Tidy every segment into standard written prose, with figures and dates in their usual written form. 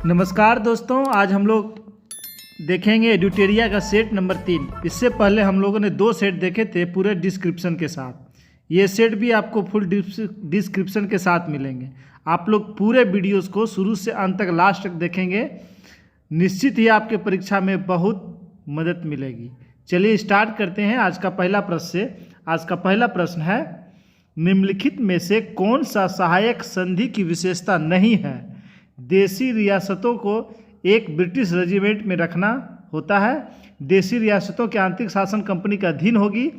नमस्कार दोस्तों, आज हम लोग देखेंगे एडुटेरिया का सेट नंबर 3। इससे पहले हम लोगों ने 2 सेट देखे थे पूरे डिस्क्रिप्शन के साथ। ये सेट भी आपको फुल डिस्क्रिप्शन के साथ मिलेंगे। आप लोग पूरे वीडियोस को शुरू से अंत तक लास्ट तक देखेंगे, निश्चित ही आपके परीक्षा में बहुत मदद मिलेगी। चलिए स्टार्ट करते हैं आज का पहला प्रश्न से। आज का पहला प्रश्न है, निम्नलिखित में से कौन सा सहायक संधि की विशेषता नहीं है? देशी रियासतों को एक ब्रिटिश रेजिमेंट में रखना होता है। देशी रियासतों के आंतरिक शासन कंपनी का अधीन होगी।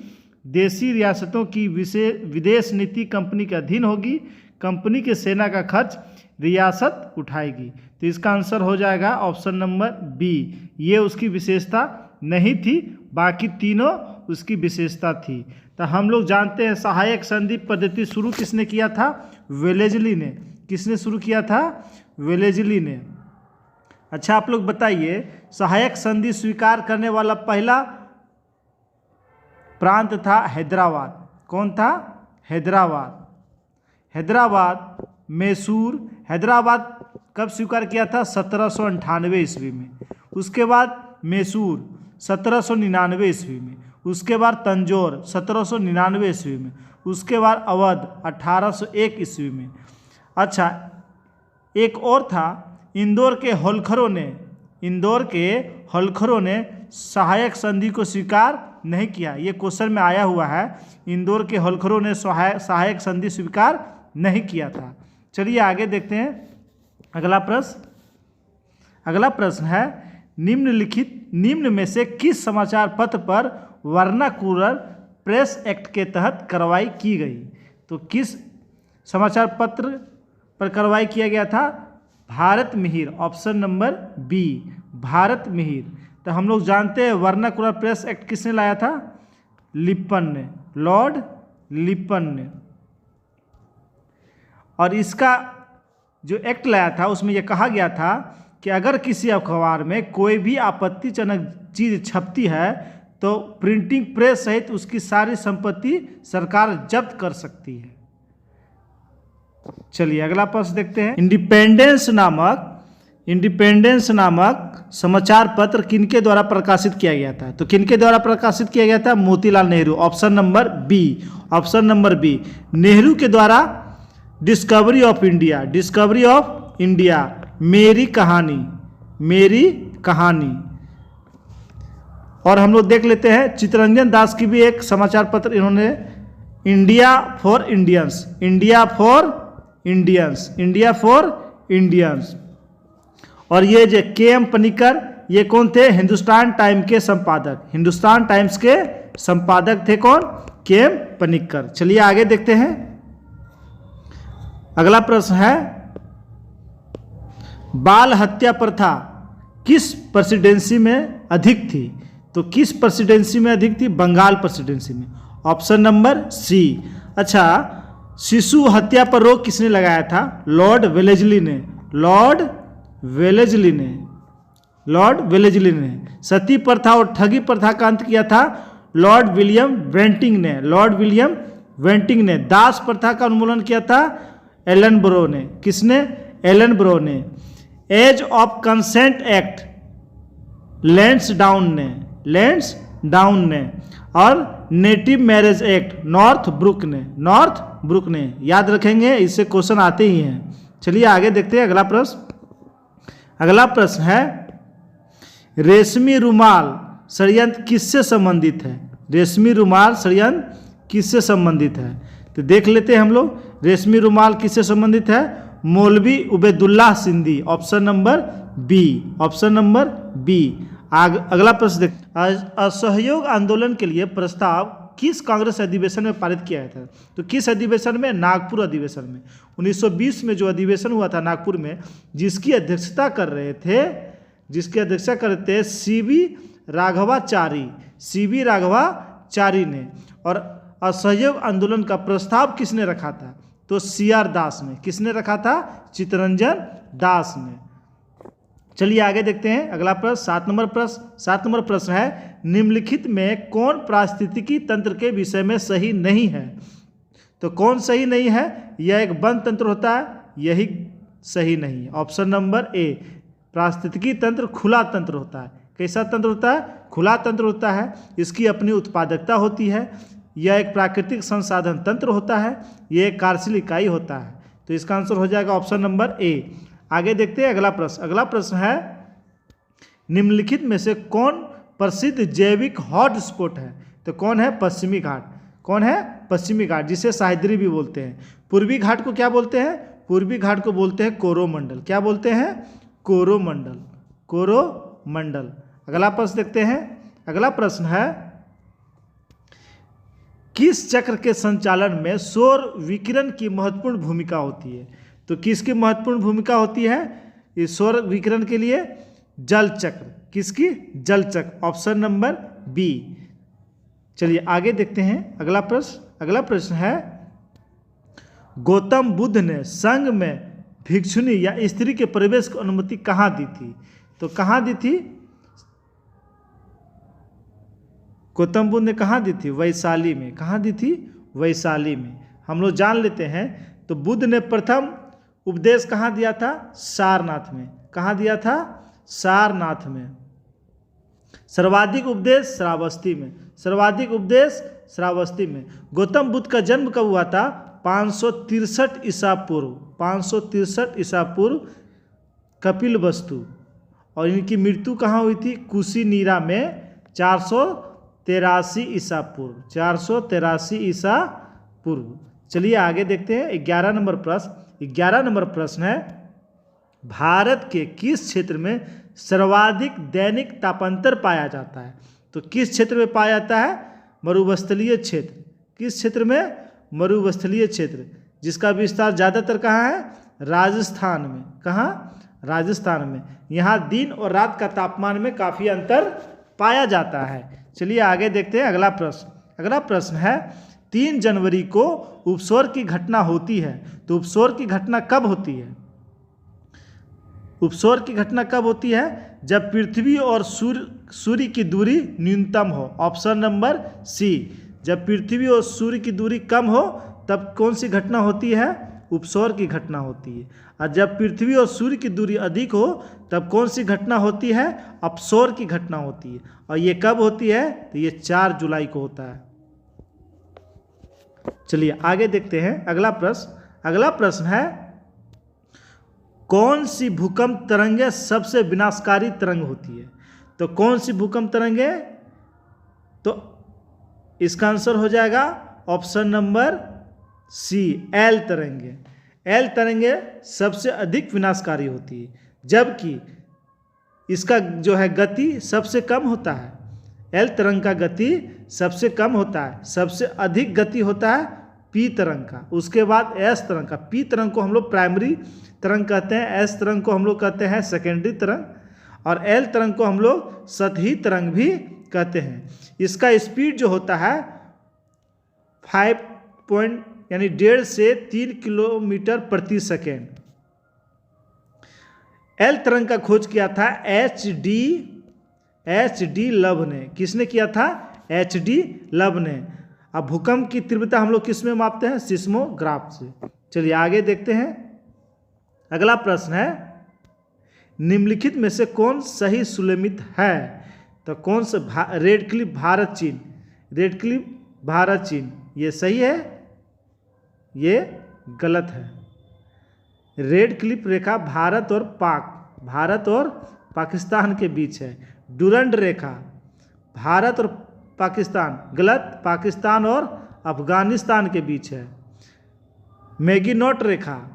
देशी रियासतों की विदेश नीति कंपनी के अधीन होगी। कंपनी के सेना का खर्च रियासत उठाएगी। तो इसका आंसर हो जाएगा ऑप्शन नंबर बी। ये उसकी विशेषता नहीं थी, बाकी तीनों उसकी विशेषता थी। तो हम लोग जानते हैं सहायक संधि पद्धति शुरू किसने किया था? वेलेजली ने। किसने शुरू किया था? वेलेजली ने। अच्छा, आप लोग बताइए, सहायक संधि स्वीकार करने वाला पहला प्रांत था हैदराबाद। कौन था? हैदराबाद। हैदराबाद, मैसूर। हैदराबाद कब स्वीकार किया था? 1798 ईस्वी में। उसके बाद मैसूर 1799 ईस्वी में। उसके बाद तंजौर 1799 ईस्वी में। उसके बाद अवध 1801 ईस्वी में। अच्छा, एक और था, इंदौर के होलकरों ने सहायक संधि को स्वीकार नहीं किया। ये क्वेश्चन में आया हुआ है, इंदौर के होलकरों ने सहायक संधि स्वीकार नहीं किया था। चलिए आगे देखते हैं अगला प्रश्न है, निम्न में से किस समाचार पत्र पर वर्नाकुलर प्रेस एक्ट के तहत कार्रवाई की गई? तो किस समाचार पत्र पर कार्रवाई किया गया था? Bharat Mihir. Option number B, Bharat Mihir. तो हम लोग जानते हैं वर्नाकुलर प्रेस एक्ट किसने लाया था? लिप्पन ने, लॉर्ड लिप्पन ने। और इसका जो एक्ट लाया था उसमें यह कहा गया था कि अगर किसी अखबार में कोई भी आपत्तिजनक चीज़ छपती है तो प्रिंटिंग प्रेस सहित उसकी सारी संपत्ति सरकार जब्त कर सकती है। चलिए अगला प्रश्न देखते हैं, इंडिपेंडेंस नामक समाचार पत्र किनके द्वारा प्रकाशित किया गया था? तो किनके द्वारा प्रकाशित किया गया था? Motilal Nehru. Option number B. Nehru के द्वारा डिस्कवरी ऑफ इंडिया, मेरी कहानी। और हम लोग देख लेते हैं चित्तरंजन दास की भी एक समाचार पत्र इन्होंने, इंडिया फॉर इंडियंस। और ये जो के.एम. पनिकर, ये कौन थे? हिंदुस्तान टाइम्स के संपादक थे। कौन? के.एम. पनिकर। चलिए आगे देखते हैं। अगला प्रश्न है, बाल हत्या प्रथा किस प्रेसिडेंसी में अधिक थी? तो किस प्रेसिडेंसी में अधिक थी? बंगाल प्रेसिडेंसी में। Option number C. अच्छा, शिशु हत्या पर रोक किसने लगाया था? लॉर्ड वेलेजली ने। सती प्रथा और ठगी प्रथा का अंत किया था लॉर्ड विलियम वेंटिंग ने। दास प्रथा का उन्मूलन किया था एलन ब्रो ने। किसने? एलन ब्रो ने। Age of consent act Lansdowne ने। और native marriage act Northbrook ने। याद रखेंगे, इससे क्वेश्चन आते ही हैं। चलिए आगे देखते हैं अगला प्रश्न है, रेशमी रुमाल षड्यंत्र किससे संबंधित है? तो देख लेते हैं हम लोग, रेशमी रुमाल किससे संबंधित है? Maulvi Ubaidullah Sindhi. Option number B. अगला प्रश्न देखते हैं, असहयोग आंदोलन के लिए प्रस्ताव किस कांग्रेस अधिवेशन में पारित किया गया था? तो किस अधिवेशन में? नागपुर अधिवेशन में। 1920 में जो अधिवेशन हुआ था नागपुर में, जिसकी अध्यक्षता कर रहे थे सी.वी. राघवाचारी ने। और असहयोग आंदोलन का प्रस्ताव किसने रखा था? तो सी.आर. दास ने। किसने रखा था? चित्तरंजन दास ने। चलिए आगे देखते हैं अगला प्रश्न, 7 नंबर प्रश्न है, निम्नलिखित में कौन पारिस्थितिकी तंत्र के विषय में सही नहीं है? तो कौन सही नहीं है? यह एक बंद तंत्र होता है, यही सही नहीं है। ऑप्शन नंबर ए, पारिस्थितिकी तंत्र खुला तंत्र होता है। कैसा तंत्र होता है? खुला तंत्र होता है। इसकी अपनी उत्पादकता होती है। यह एक प्राकृतिक संसाधन तंत्र होता है। यह एक कार्यशील इकाई होता है। तो इसका आंसर हो जाएगा ऑप्शन नंबर ए। आगे देखते हैं अगला प्रश्न। अगला प्रश्न है निम्नलिखित में से कौन प्रसिद्ध जैविक हॉटस्पॉट है? तो कौन है? पश्चिमी घाट। कौन है? पश्चिमी घाट, जिसे सह्याद्री भी बोलते हैं। पूर्वी घाट को क्या बोलते हैं? पूर्वी घाट को बोलते हैं कोरोमंडल। क्या बोलते हैं? कोरोमंडल। कोरोमंडल। अगला प्रश्न देखते हैं। अगला प्रश्न है किस चक्र के संचालन में सौर विकिरण की महत्वपूर्ण भूमिका होती है? तो किसकी महत्वपूर्ण भूमिका होती है इस सौर विकिरण के लिए? जल चक्र। किसकी? जल चक्र। Option number B. चलिए आगे देखते हैं अगला प्रश्न। अगला प्रश्न है गौतम बुद्ध ने संघ में भिक्षुणी या स्त्री के प्रवेश की अनुमति कहाँ दी थी? तो कहाँ दी थी? गौतम बुद्ध ने कहाँ दी थी? वैशाली में। कहाँ दी थी? वैशाली में। हम लोग जान लेते हैं। तो बुद्ध ने प्रथम उपदेश कहाँ दिया था? सारनाथ में। कहाँ दिया था? सारनाथ में। सर्वाधिक उपदेश श्रावस्ती में। सर्वाधिक उपदेश श्रावस्ती में। गौतम बुद्ध का जन्म कब हुआ था? 563 ईसा पूर्व। 563 ईसा पूर्व कपिलवस्तु। और इनकी मृत्यु कहाँ हुई थी? कुशीनीरा में 483 ईसा पूर्व। 483 ईसा पूर्व। चलिए आगे देखते हैं 11 नंबर प्रश्न। 11 नंबर प्रश्न है भारत के किस क्षेत्र में सर्वाधिक दैनिक तापांतर पाया जाता है? तो किस क्षेत्र में पाया जाता है? मरुस्थलीय क्षेत्र। किस क्षेत्र में? मरुस्थलीय क्षेत्र, जिसका विस्तार ज़्यादातर कहाँ है? राजस्थान में। कहाँ? राजस्थान में। यहाँ दिन और रात का तापमान में काफ़ी अंतर पाया जाता है। चलिए आगे देखते हैं अगला प्रश्न। अगला प्रश्न है 3 जनवरी को उपसौर की घटना होती है। तो उपसौर की घटना कब होती है? उपसौर की घटना कब होती है? जब पृथ्वी और सूर्य की दूरी न्यूनतम हो। Option number C. जब पृथ्वी और सूर्य की दूरी कम हो तब कौन सी घटना होती है? उपसौर की घटना होती है। और जब पृथ्वी और सूर्य की दूरी अधिक हो तब कौन सी घटना होती है? अपसौर की घटना होती है। और ये कब होती है? तो ये 4 जुलाई को होता है। चलिए आगे देखते हैं अगला प्रश्न। अगला प्रश्न है कौन सी भूकंप तरंगें सबसे विनाशकारी तरंग होती है? तो कौन सी भूकंप तरंगें? तो इसका आंसर हो जाएगा ऑप्शन नंबर सी, एल तरंगें। एल तरंगें सबसे अधिक विनाशकारी होती है, जबकि इसका जो है गति सबसे कम होता है। एल तरंग का गति सबसे कम होता है। सबसे अधिक गति होता है पी तरंग का, उसके बाद एस तरंग का। पी तरंग को हम लोग प्राइमरी तरंग कहते हैं, एस तरंग को हम लोग कहते हैं सेकेंडरी तरंग, और एल तरंग को हम लोग सतही तरंग भी कहते हैं। इसका स्पीड जो होता है 1.5 से 3 किलोमीटर प्रति सेकेंड। एल तरंग का खोज किया था एच डी लव ने। किसने किया था? एच डी लव ने। अब भूकंप की तीव्रता हम लोग किस में मापते हैं? सिस्मोग्राफ से। चलिए आगे देखते हैं। अगला प्रश्न है निम्नलिखित में से कौन सही सुलेमित है? तो कौन सा? रेड क्लिफ भारत चीन। रेड क्लिफ भारत चीन, ये सही है? ये गलत है। रेड क्लिफ रेखा भारत और पाकिस्तान के बीच है। डुरंड रेखा भारत और पाकिस्तान, गलत, पाकिस्तान और अफगानिस्तान के बीच है। मैगिनोट रेखा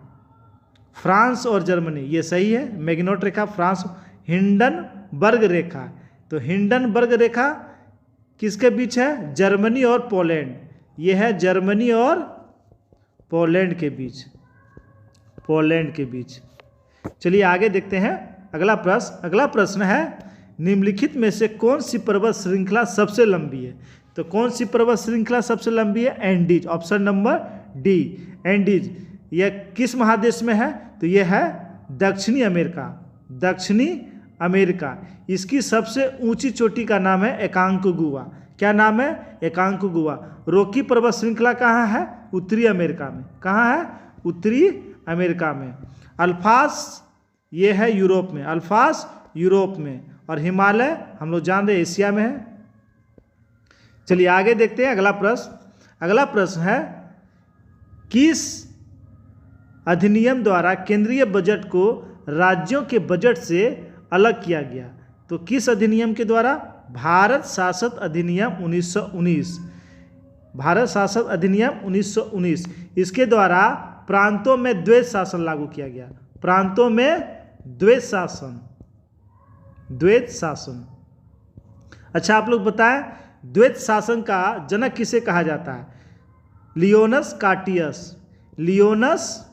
फ्रांस और जर्मनी, ये सही है। मैगिनोट रेखा फ्रांस। हिंडनबर्ग रेखा, तो हिंडनबर्ग रेखा किसके बीच है? जर्मनी और पोलैंड। ये है जर्मनी और पोलैंड के बीच। पोलैंड के बीच। चलिए आगे देखते हैं अगला प्रश्न। अगला प्रश्न है निम्नलिखित में से कौन सी पर्वत श्रृंखला सबसे लंबी है? तो कौन सी पर्वत श्रृंखला सबसे लंबी है? Andes. Option number D, Andes. यह किस महादेश में है? तो यह है दक्षिणी अमेरिका। दक्षिणी अमेरिका। इसकी सबसे ऊंची चोटी का नाम है एकांकगुआ। क्या नाम है? एकांकगुआ। रॉकी पर्वत श्रृंखला कहाँ है? उत्तरी अमेरिका में। कहाँ है? उत्तरी अमेरिका में। अल्प्स ये है यूरोप में, अल्पास यूरोप में, और हिमालय हम लोग जान रहे हैं एशिया में है। चलिए आगे देखते हैं अगला प्रश्न। अगला प्रश्न है, किस अधिनियम द्वारा केंद्रीय बजट को राज्यों के बजट से अलग किया गया? तो किस अधिनियम के द्वारा? भारत शासन अधिनियम 1919। भारत शासन अधिनियम 1919, इसके द्वारा प्रांतों में द्वैत शासन लागू किया गया। प्रांतों में द्वैत शासन, द्वैत शासन। अच्छा आप लोग बताएं, द्वैत शासन का जनक किसे कहा जाता है? लियोनस कार्टियस, लियोनस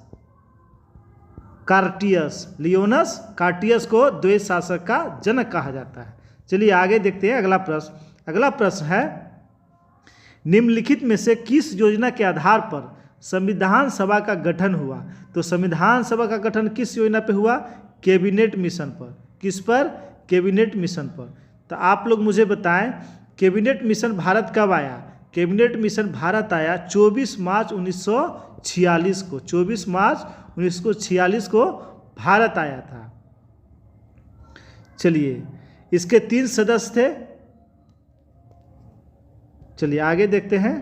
कार्टियस, लियोनस कार्टियस को द्वैत शासक का जनक कहा जाता है। चलिए आगे देखते हैं अगला प्रश्न। अगला प्रश्न है, निम्नलिखित में से किस योजना के आधार पर संविधान सभा का गठन हुआ? तो संविधान सभा का गठन किस योजना पे हुआ? कैबिनेट मिशन पर। किस पर? कैबिनेट मिशन पर। तो आप लोग मुझे बताएं, कैबिनेट मिशन भारत कब आया? कैबिनेट मिशन भारत आया 24 मार्च 1946 को। 24 मार्च 1946 को भारत आया था। चलिए इसके 3 सदस्य थे। चलिए आगे देखते हैं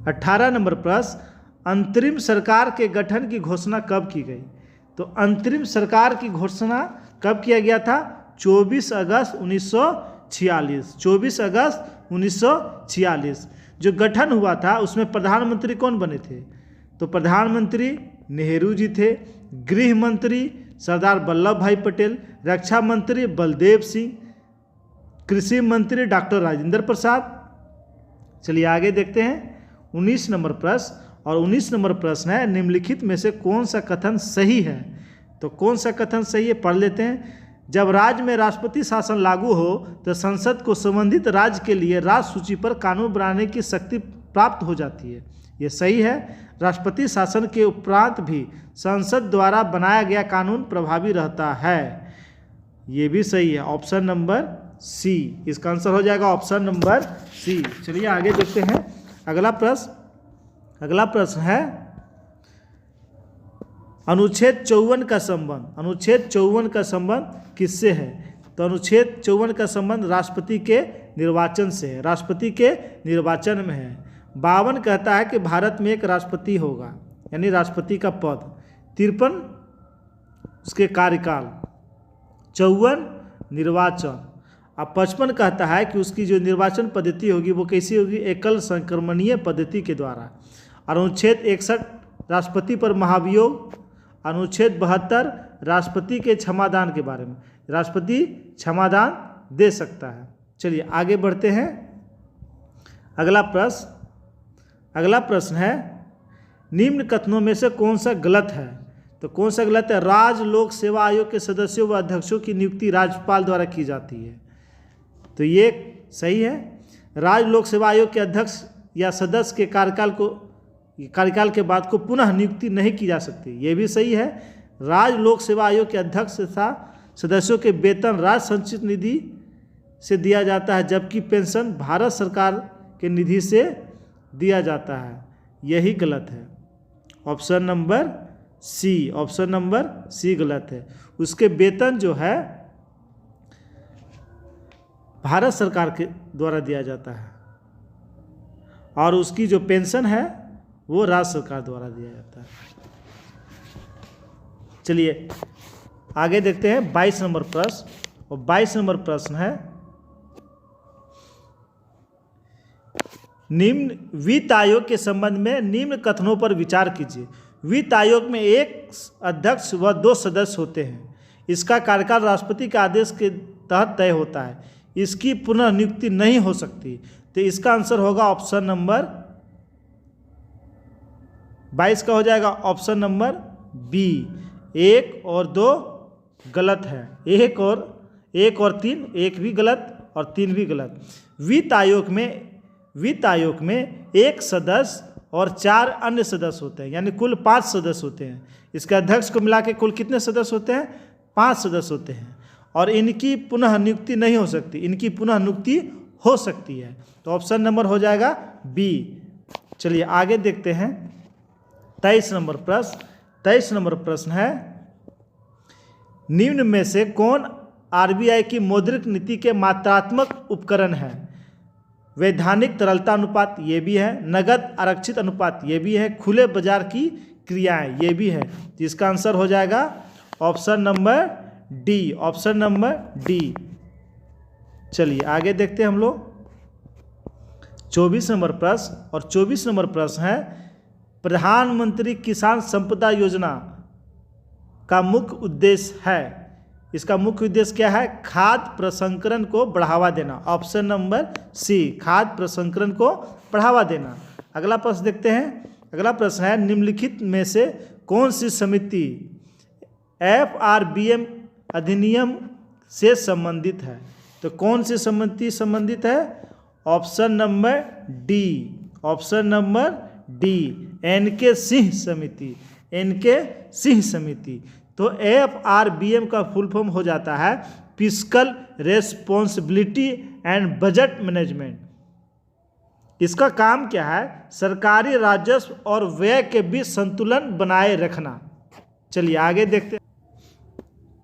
18 नंबर प्रश्न, अंतरिम सरकार के गठन की घोषणा कब की गई? तो अंतरिम सरकार की घोषणा कब किया गया था? 24 अगस्त 1946। 24 अगस्त 1946 जो गठन हुआ था उसमें प्रधानमंत्री कौन बने थे? तो प्रधानमंत्री नेहरू जी थे, गृह मंत्री सरदार वल्लभ भाई पटेल, रक्षा मंत्री बलदेव सिंह, कृषि मंत्री डॉक्टर राजेंद्र प्रसाद। चलिए आगे देखते हैं 19 नंबर प्रश्न, और 19 नंबर प्रश्न है, निम्नलिखित में से कौन सा कथन सही है? तो कौन सा कथन सही है पढ़ लेते हैं। जब राज्य में राष्ट्रपति शासन लागू हो तो संसद को संबंधित राज्य के लिए राज्य सूची पर कानून बनाने की शक्ति प्राप्त हो जाती है। ये सही है। राष्ट्रपति शासन के उपरांत भी संसद द्वारा बनाया गया कानून प्रभावी रहता है। ये भी सही है, ऑप्शन नंबर सी। इसका आंसर हो जाएगा ऑप्शन नंबर सी। चलिए आगे देखते हैं अगला प्रश्न। अगला प्रश्न है, अनुच्छेद 54 का संबंध, अनुच्छेद 54 का संबंध किससे है? तो अनुच्छेद 54 का संबंध राष्ट्रपति के निर्वाचन से है, राष्ट्रपति के निर्वाचन में है। 52 कहता है कि भारत में एक राष्ट्रपति होगा, यानी राष्ट्रपति का पद। 53 उसके कार्यकाल, 54 निर्वाचन। अब 55 कहता है कि उसकी जो निर्वाचन पद्धति होगी वो कैसी होगी? एकल संक्रमणीय पद्धति के द्वारा। अनुच्छेद 61 राष्ट्रपति पर महाभियोग। अनुच्छेद 72 राष्ट्रपति के क्षमादान के बारे में, राष्ट्रपति क्षमादान दे सकता है। चलिए आगे बढ़ते हैं अगला प्रश्न। अगला प्रश्न है, निम्न कथनों में से कौन सा गलत है? तो कौन सा गलत है? राज्य लोक सेवा आयोग के सदस्यों व अध्यक्षों की नियुक्ति राज्यपाल द्वारा की जाती है। तो ये सही है। राज्य लोक सेवा आयोग के अध्यक्ष या सदस्य के कार्यकाल के बाद को पुनः नियुक्ति नहीं की जा सकती, ये भी सही है। राज्य लोक सेवा आयोग के अध्यक्ष तथा सदस्यों के वेतन राज्य संचित निधि से दिया जाता है, जबकि पेंशन भारत सरकार के निधि से दिया जाता है। यही गलत है, option number C. Option number C गलत है। उसके वेतन जो है भारत सरकार के द्वारा दिया जाता है और उसकी जो पेंशन है वो राज्य सरकार द्वारा दिया जाता है। चलिए आगे देखते हैं 22 नंबर प्रश्न, और 22 नंबर प्रश्न है, निम्न वित्त आयोग के संबंध में निम्न कथनों पर विचार कीजिए। वित्त आयोग में एक अध्यक्ष व 2 सदस्य होते हैं। इसका कार्यकाल राष्ट्रपति के आदेश के तहत तय होता है। इसकी पुनः नियुक्ति नहीं हो सकती। तो इसका आंसर होगा ऑप्शन नंबर 22 का हो जाएगा ऑप्शन नंबर बी। 1 और 2 गलत है, 1 और 3, 1 भी गलत और 3 भी गलत। वित्त आयोग में 1 सदस्य और 4 अन्य सदस्य होते हैं, यानी कुल 5 सदस्य होते हैं। इसके अध्यक्ष को मिला के कुल कितने सदस्य होते हैं? 5 सदस्य होते हैं, और इनकी पुनः नियुक्ति नहीं हो सकती, इनकी पुनः नियुक्ति हो सकती है। तो ऑप्शन नंबर हो जाएगा बी। चलिए आगे देखते हैं 23 नंबर प्रश्न, 23 नंबर प्रश्न है, निम्न में से कौन आरबीआई की मौद्रिक नीति के मात्रात्मक उपकरण है? वैधानिक तरलता अनुपात ये भी है, नगद आरक्षित अनुपात ये भी है, खुले बाजार की क्रियाएं ये भी है। तो इसका आंसर हो जाएगा option number D, option number D. चलिए आगे देखते हैं हम लोग 24 नंबर प्रश्न, और 24 नंबर प्रश्न है, प्रधानमंत्री किसान संपदा योजना का मुख्य उद्देश्य है, इसका मुख्य उद्देश्य क्या है? खाद्य प्रसंस्करण को बढ़ावा देना। ऑप्शन नंबर सी, खाद्य प्रसंस्करण को बढ़ावा देना। अगला प्रश्न देखते हैं। अगला प्रश्न है, निम्नलिखित में से कौन सी समिति FRBM अधिनियम से संबंधित है? तो कौन सी समिति संबंधित है? Option number D, option number D, NK Singh समिति, NK सिंह समिति। तो FRBM का फुल फॉर्म हो जाता है fiscal responsibility and budget management. इसका काम क्या है? सरकारी राजस्व और व्यय के बीच संतुलन बनाए रखना। चलिए आगे देखते हैं।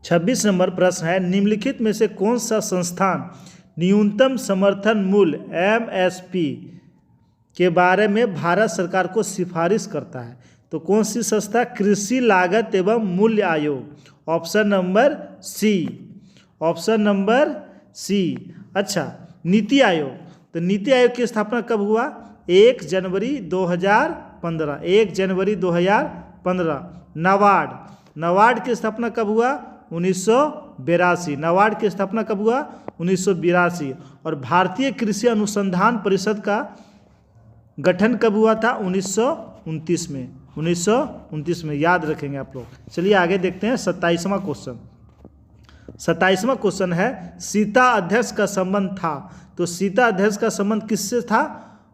26 नंबर प्रश्न है, निम्नलिखित में से कौन सा संस्थान न्यूनतम समर्थन मूल्य MSP के बारे में भारत सरकार को सिफारिश करता है? तो कौन सी संस्था? कृषि लागत एवं मूल्य आयोग। Option number C, option number C. अच्छा, नीति आयोग। तो नीति आयोग की स्थापना कब हुआ? 1 जनवरी 2015, 1 जनवरी 2015। नाबार्ड, नाबार्ड की स्थापना कब हुआ? 1982। नाबार्ड की स्थापना कब हुआ? 1982। और भारतीय कृषि अनुसंधान परिषद का गठन कब हुआ था? 1929 में, 1929 में, याद रखेंगे आप लोग। चलिए आगे देखते हैं 27वां क्वेश्चन। 27वां क्वेश्चन है, सीता अध्यक्ष का संबंध था। तो सीता अध्यक्ष का संबंध किससे था?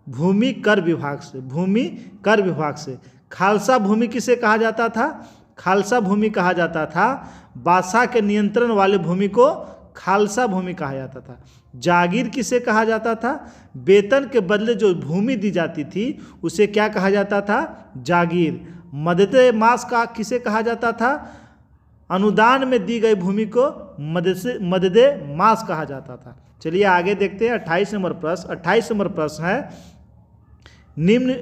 भूमि कर विभाग से, भूमि कर विभाग से। खालसा भूमि किसे कहा जाता था? खालसा भूमि कहा जाता था बादशाह के नियंत्रण वाले भूमि को खालसा भूमि कहा जाता था। जागीर किसे कहा जाता था? वेतन के बदले जो भूमि दी जाती थी उसे क्या कहा जाता था? जागीर। मददे मास का किसे कहा जाता था? अनुदान में दी गई भूमि को मददे मास कहा जाता था। चलिए आगे देखते हैं 28 नंबर प्रश्न। 28 नंबर प्रश्न है, निम्न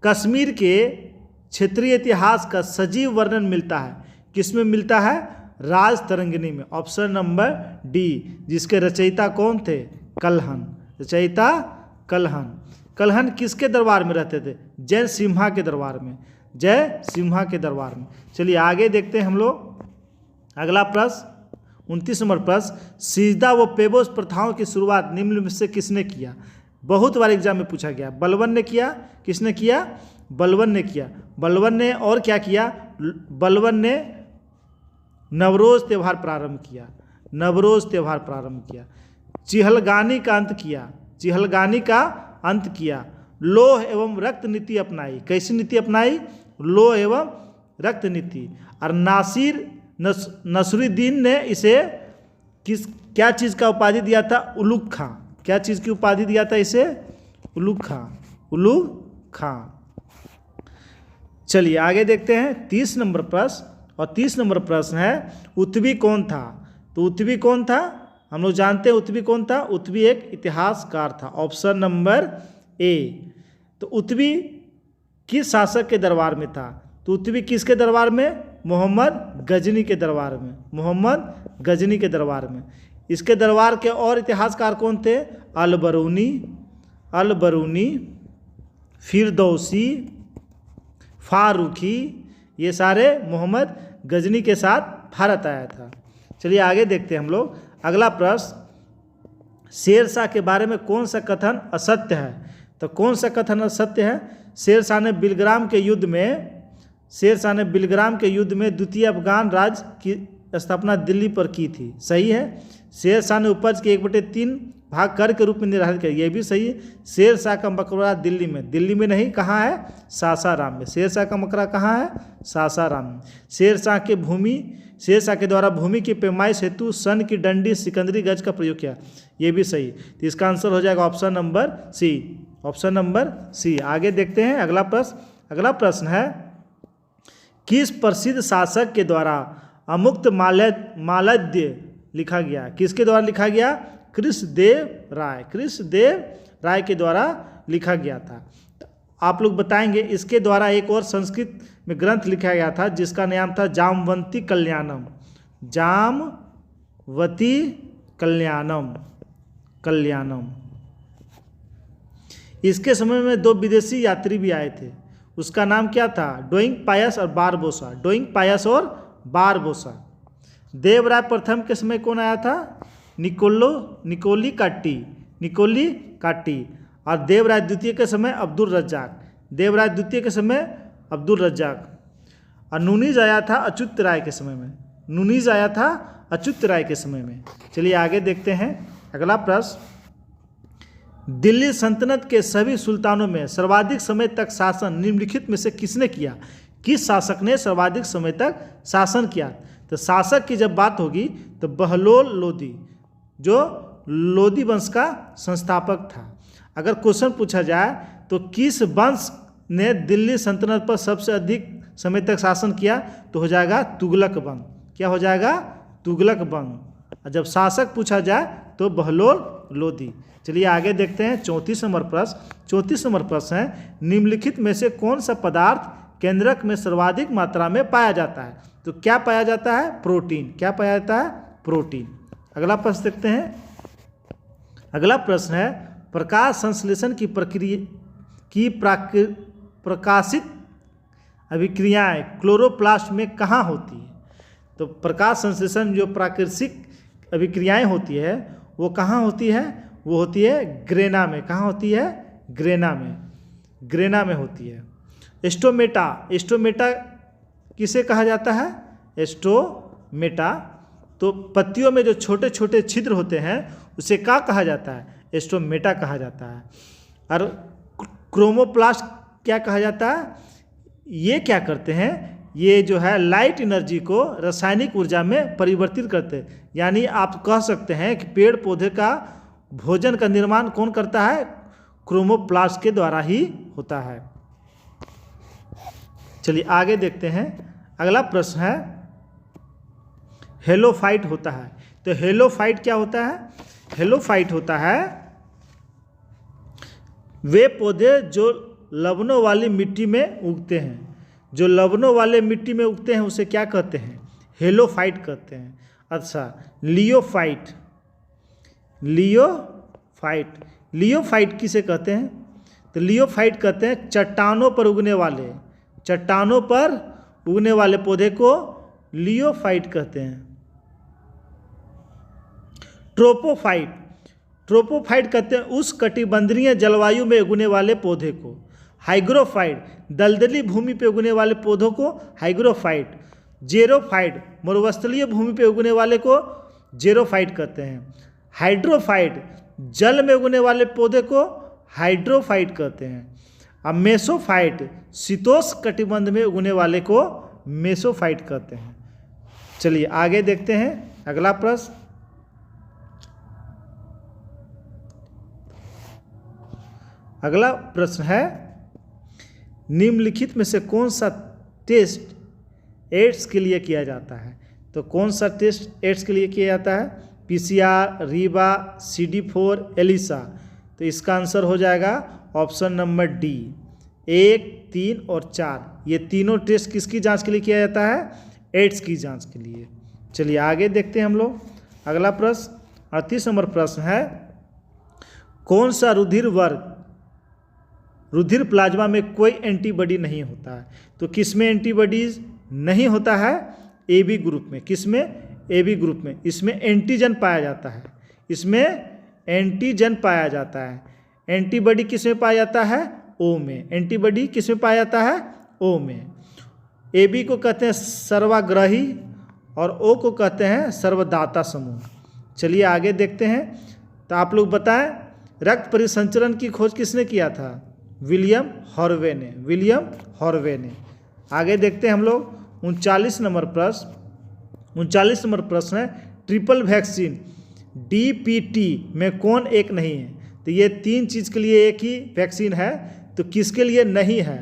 कश्मीर के क्षेत्रीय इतिहास का सजीव वर्णन मिलता है, किसमें मिलता है? राज तरंगिणी में। ऑप्शन नंबर डी, जिसके रचयिता कौन थे? कल्हण, रचयिता कल्हण। कल्हण किसके दरबार में रहते थे? जय सिम्हा के दरबार में, जय सिम्हा के दरबार में। चलिए आगे देखते हैं हम लोग अगला प्रश्न 29 नंबर प्रश्न, सिजदा व पेबोस प्रथाओं की शुरुआत निम्न में से किसने किया? बहुत बार एग्जाम में पूछा गया। बलबन ने किया। किसने किया? बलबन ने किया। बलबन ने और क्या किया? बलबन ने नवरोज त्यौहार प्रारंभ किया, नवरोज त्यौहार प्रारंभ किया। चिहलगानी का अंत किया, चिहलगानी का अंत किया। लोह एवं रक्त नीति अपनाई। कैसी नीति अपनाई? लोह एवं रक्त नीति। और नासिर नसरुद्दीन ने इसे क्या चीज़ का उपाधि दिया था? उलुग खां। क्या चीज़ की उपाधि दिया था इसे? उलुग खां, उलुग खां। चलिए आगे देखते हैं 30 नंबर प्रश्न। और 30 नंबर प्रश्न है, उत्वी कौन था? तो उत्वी कौन था? हम लोग जानते हैं उत्वी कौन था? उत्वी एक इतिहासकार था। ऑप्शन नंबर ए। तो उत्वी किस शासक के दरबार में था? तो उत्वी किसके दरबार में? मोहम्मद गजनी के दरबार में, मोहम्मद गजनी के दरबार में। इसके दरबार के और इतिहासकार कौन थे? अल-बरूनी, अल-बरूनी, फिरदौसी, फारूकी, ये सारे मोहम्मद गजनी के साथ भारत आया था। चलिए आगे देखते हैं हम लोग अगला प्रश्न, शेरशाह के बारे में कौन सा कथन असत्य है? तो कौन सा कथन असत्य है? शेरशाह ने बिलग्राम के युद्ध में, शेरशाह ने बिलग्राम के युद्ध में द्वितीय अफगान राज्य की स्थापना दिल्ली पर की थी। सही है। शेरशाह ने उपज के 1/3 भाग कर के रूप में निर्धारित किया। यह भी सही है। शेरशाह का मकबरा दिल्ली में, दिल्ली में नहीं, कहाँ है? सासाराम में। शेरशाह का मकबरा कहाँ है? सासाराम में। शेरशाह के भूमि, शेरशाह के द्वारा भूमि की पैमाइश हेतु सन की डंडी सिकंदरी गज का प्रयोग किया। यह भी सही। तो इसका आंसर हो जाएगा option number C, option number C. आगे देखते हैं अगला प्रश्न। अगला प्रश्न है, किस प्रसिद्ध शासक के द्वारा अमुक्त मालद्य लिखा गया? किसके द्वारा लिखा गया? कृष्णदेव राय। कृष्णदेव राय के द्वारा लिखा गया था। आप लोग बताएंगे इसके द्वारा एक और संस्कृत में ग्रंथ लिखा गया था जिसका नाम था जामवंती कल्याणम। जामवती कल्याणम। इसके समय में 2 विदेशी यात्री भी आए थे। उसका नाम क्या था? डोइंग पायस और बारबोसा। डोइंग पायस और बारबोसा। देवराय प्रथम के समय कौन आया था? निकोली काटी। और देवराय द्वितीय के समय अब्दुल रज्जाक। देवराय द्वितीय के समय अब्दुल रज्जाक। और नूनीज आया था अच्युत राय के समय में। नूनीज आया था अच्युत राय के समय में। चलिए आगे देखते हैं। अगला प्रश्न, दिल्ली सल्तनत के सभी सुल्तानों में सर्वाधिक समय तक शासन निम्नलिखित में से किसने किया? किस शासक ने सर्वाधिक समय तक शासन किया? तो शासक की जब बात होगी तो बहलोल लोदी, जो लोदी वंश का संस्थापक था। अगर क्वेश्चन पूछा जाए तो किस वंश ने दिल्ली सल्तनत पर सबसे अधिक समय तक शासन किया, तो हो जाएगा तुगलक वंश। क्या हो जाएगा? तुगलक वंश। जब शासक पूछा जाए तो बहलोल लोदी। चलिए आगे देखते हैं 34 नंबर प्रश्न। 34 नंबर प्रश्न है, निम्नलिखित में से कौन सा पदार्थ केंद्रक में सर्वाधिक मात्रा में पाया जाता है? तो क्या पाया जाता है? प्रोटीन। क्या पाया जाता है? प्रोटीन। अगला प्रश्न देखते हैं। अगला प्रश्न है, प्रकाश संश्लेषण की प्रक्रिया की प्रकाशित अभिक्रियाएं क्लोरोप्लास्ट में कहाँ होती है? तो प्रकाश संश्लेषण जो प्राकृतिक अभिक्रियाएं होती है वो कहाँ होती है? वो होती है ग्रेना में। कहाँ होती है? ग्रेना में होती है। एस्टोमेटा किसे कहा जाता है? एस्टोमेटा। तो पत्तियों में जो छोटे छोटे छिद्र होते हैं उसे क्या कहा जाता है? एस्टोमेटा कहा जाता है। और क्रोमोप्लास्ट क्या कहा जाता है? ये क्या करते हैं? ये जो है लाइट एनर्जी को रासायनिक ऊर्जा में परिवर्तित करते हैं। यानी आप कह सकते हैं कि पेड़ पौधे का भोजन का निर्माण कौन करता है? क्रोमोप्लास्ट के द्वारा ही होता है। चलिए आगे देखते हैं। अगला प्रश्न है, हेलोफाइट होता है। तो हेलोफाइट क्या होता है? हेलोफाइट होता है वे पौधे जो लवणों वाली मिट्टी में उगते हैं। जो लवणों वाले मिट्टी में उगते हैं उसे क्या कहते हैं? हेलोफाइट कहते हैं। अच्छा, लियोफाइट किसे कहते हैं? तो लियोफाइट कहते हैं चट्टानों पर उगने वाले पौधे को लियोफाइट कहते हैं। ट्रोपोफाइट कहते हैं उस कटिबंधीय जलवायु में उगने वाले पौधे को। हाइग्रोफाइट दलदली भूमि पे उगने वाले पौधों को हाइग्रोफाइट। जेरोफाइट मरुस्थलीय भूमि पे उगने वाले को जेरोफाइट कहते हैं। हाइड्रोफाइट जल में उगने वाले पौधे को हाइड्रोफाइट कहते हैं। अब मेसोफाइट शीतोष्ण कटिबंध में उगने वाले को मेसोफाइट कहते हैं। चलिए आगे देखते हैं। अगला प्रश्न, अगला प्रश्न है, निम्नलिखित में से कौन सा टेस्ट एड्स के लिए किया जाता है? तो कौन सा टेस्ट एड्स के लिए किया जाता है? PCR, RIBA, CD4, ELISA. तो इसका आंसर हो जाएगा ऑप्शन नंबर डी, 1, 3 और 4। ये तीनों टेस्ट किसकी जांच के लिए किया जाता है? एड्स की जांच के लिए। चलिए आगे देखते हैं हम लोग। अगला प्रश्न 38 नंबर प्रश्न है, कौन सा रुधिर प्लाज्मा में कोई एंटीबॉडी नहीं होता है? तो किसमें एंटीबॉडीज नहीं होता है? AB ग्रुप में। किसमें? AB ग्रुप में। इसमें एंटीजन पाया जाता है। एंटीबॉडी किसमें पाया जाता है? O में। एंटीबॉडी किसमें पाया जाता है? O में। AB को कहते हैं सर्वाग्राही और O को कहते हैं सर्वदाता समूह। चलिए आगे देखते हैं। तो आप लोग बताएं, रक्त परिसंचरण की खोज किसने किया था? विलियम हॉर्वे ने। आगे देखते हैं हम लोग 39 नंबर प्रश्न है, ट्रिपल वैक्सीन DPT में कौन एक नहीं है? तो ये 3 चीज़ के लिए एक ही वैक्सीन है, तो किसके लिए नहीं है?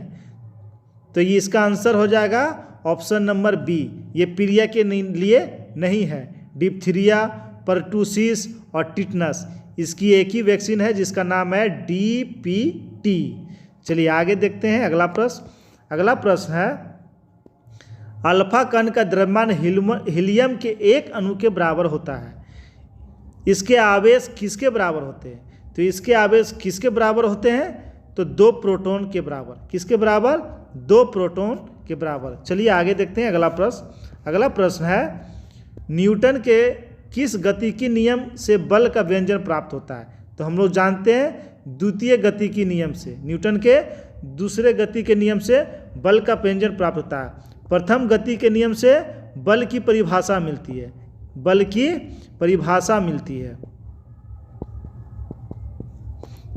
तो ये इसका आंसर हो जाएगा ऑप्शन नंबर बी, ये पीलिया के लिए नहीं है। डिप्थीरिया, परटूसिस और टिटनस, इसकी एक ही वैक्सीन है जिसका नाम है DPT। चलिए आगे देखते हैं अगला प्रश्न। अगला प्रश्न है, अल्फा कण का द्रव्यमान हीलियम के एक अणु के बराबर होता है। इसके आवेश किसके बराबर होते हैं? तो इसके आवेश किसके बराबर होते हैं? तो 2 प्रोटॉन के बराबर। किसके बराबर? 2 प्रोटॉन के बराबर। चलिए आगे देखते हैं अगला प्रश्न। अगला प्रश्न है, न्यूटन के किस गतिकी नियम से बल का व्यंजन प्राप्त होता है? तो हम लोग जानते हैं द्वितीय गतिकी नियम से, न्यूटन के दूसरे गति के नियम से बल का व्यंजन प्राप्त होता है। प्रथम गति के नियम से बल की परिभाषा मिलती है, बल की परिभाषा मिलती है।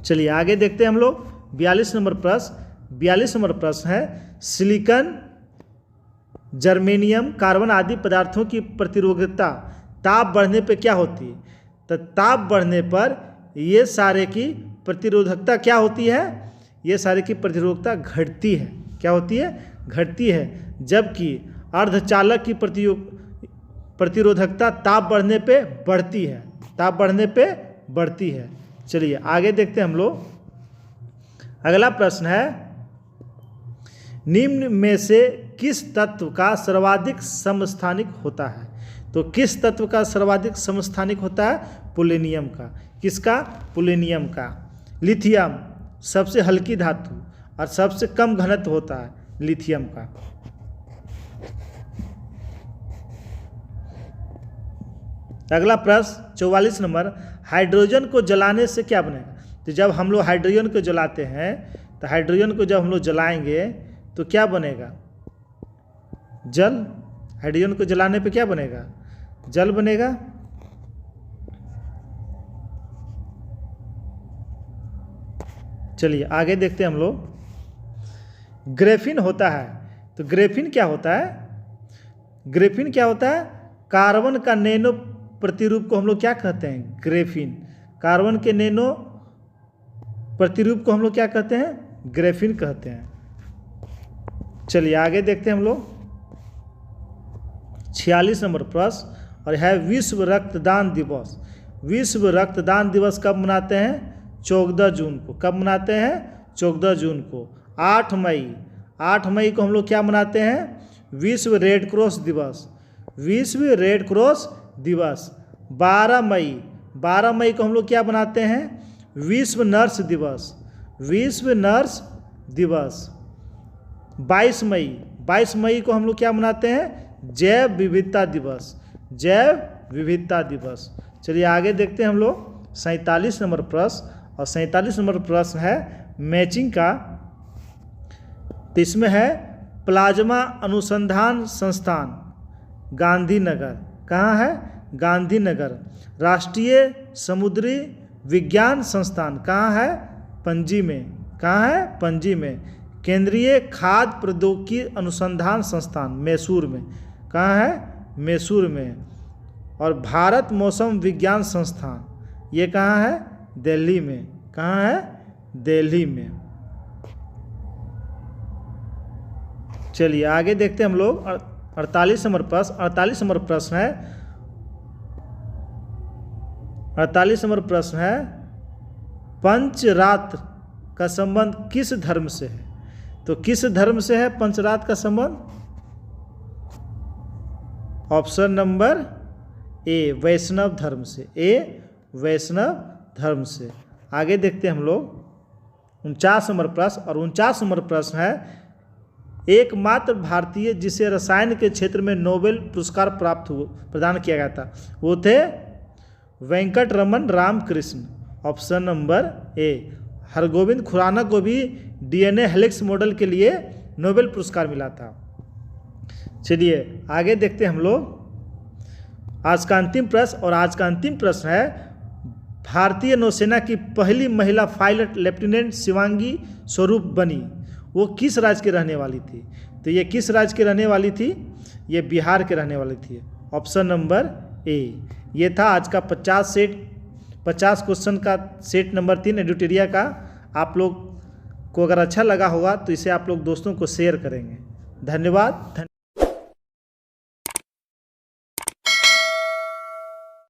चलिए आगे देखते हैं हम लोग 42 नंबर प्रश्न। 42 नंबर प्रश्न है, सिलिकॉन, जर्मेनियम, कार्बन आदि पदार्थों की प्रतिरोधकता ताप बढ़ने पे क्या होती है? तो ताप बढ़ने पर ये सारे की प्रतिरोधकता क्या होती है? ये सारे की प्रतिरोधकता घटती है। क्या होती है? घटती है। जबकि अर्धचालक की प्रतिरोधकता ताप बढ़ने पे बढ़ती है, ताप बढ़ने पे बढ़ती है। चलिए आगे देखते हैं हम लोग। अगला प्रश्न है, निम्न में से किस तत्व का सर्वाधिक समस्थानिक होता है? तो किस तत्व का सर्वाधिक समस्थानिक होता है? पोलेनियम का। किसका? पोलेनियम का। लिथियम सबसे हल्की धातु और सबसे कम घनत्व होता है लिथियम का। अगला प्रश्न 44 नंबर, हाइड्रोजन को जलाने से क्या बनेगा? तो जब हम लोग हाइड्रोजन को जलाते हैं, तो हाइड्रोजन को जब हम लोग जलाएंगे तो क्या बनेगा? जल। हाइड्रोजन को जलाने पे क्या बनेगा? जल बनेगा। चलिए आगे देखते हैं हम लोग। ग्रेफिन होता है, तो ग्रेफिन क्या होता है? ग्रेफिन क्या होता है? कार्बन का नैनो प्रतिरूप को हम लोग क्या कहते हैं? ग्रेफिन। कार्बन के नैनो प्रतिरूप को हम लोग क्या कहते हैं? ग्रेफिन कहते हैं। चलिए आगे देखते हैं हम लोग 46 नंबर प्रश्न, और है विश्व रक्तदान दिवस। विश्व रक्तदान दिवस कब मनाते हैं? 14 जून को। कब मनाते हैं? 14 जून को। 8 मई को हम लोग क्या मनाते हैं? विश्व रेड क्रॉस दिवस। विश्व रेड क्रॉस दिवस। 12 मई को हम लोग क्या मनाते हैं? विश्व नर्स दिवस। विश्व नर्स दिवस। 22 मई को हम लोग क्या मनाते हैं? जैव विविधता दिवस। जैव विविधता दिवस। चलिए आगे देखते हैं हम लोग 47 नंबर प्रश्न, और 47 नंबर प्रश्न है मैचिंग का। तो इसमें है, प्लाज्मा अनुसंधान संस्थान गांधीनगर। कहाँ है? गांधीनगर। राष्ट्रीय समुद्री विज्ञान संस्थान कहाँ है? पणजी में। कहाँ है? पणजी में। केंद्रीय खाद्य प्रौद्योगिकी अनुसंधान संस्थान मैसूर में। कहाँ है? मैसूर में। और भारत मौसम विज्ञान संस्थान, ये कहाँ है? दिल्ली में। कहाँ है? दिल्ली में। चलिए आगे देखते हैं हम लोग 48 नंबर प्रश्न। 48 नंबर प्रश्न है, 48 नंबर प्रश्न है, पंचरात्र का संबंध किस धर्म से है? तो किस धर्म से है पंचरात्र का संबंध? ऑप्शन नंबर ए, वैष्णव धर्म से। ए, वैष्णव धर्म से। आगे देखते हैं हम लोग 49 नंबर प्रश्न, और 49 नंबर प्रश्न है, एकमात्र भारतीय जिसे रसायन के क्षेत्र में नोबेल पुरस्कार प्रदान किया गया था, वो थे Venkatraman Ramakrishnan. Option number A. Hargobind Khorana को भी DNA हेलिक्स मॉडल के लिए नोबेल पुरस्कार मिला था। चलिए आगे देखते हैं हम लोग आज का अंतिम प्रश्न, और आज का अंतिम प्रश्न है, भारतीय नौसेना की पहली महिला पायलट लेफ्टिनेंट शिवांगी स्वरूप बनी, वो किस राज्य की रहने वाली थी? तो ये किस राज्य की रहने वाली थी? ये बिहार के रहने वाली थी। ऑप्शन नंबर ए। ये था आज का 50 क्वेश्चन का सेट नंबर 3 एडुटेरिया का। आप लोग को अगर अच्छा लगा होगा तो इसे आप लोग दोस्तों को शेयर करेंगे। धन्यवाद।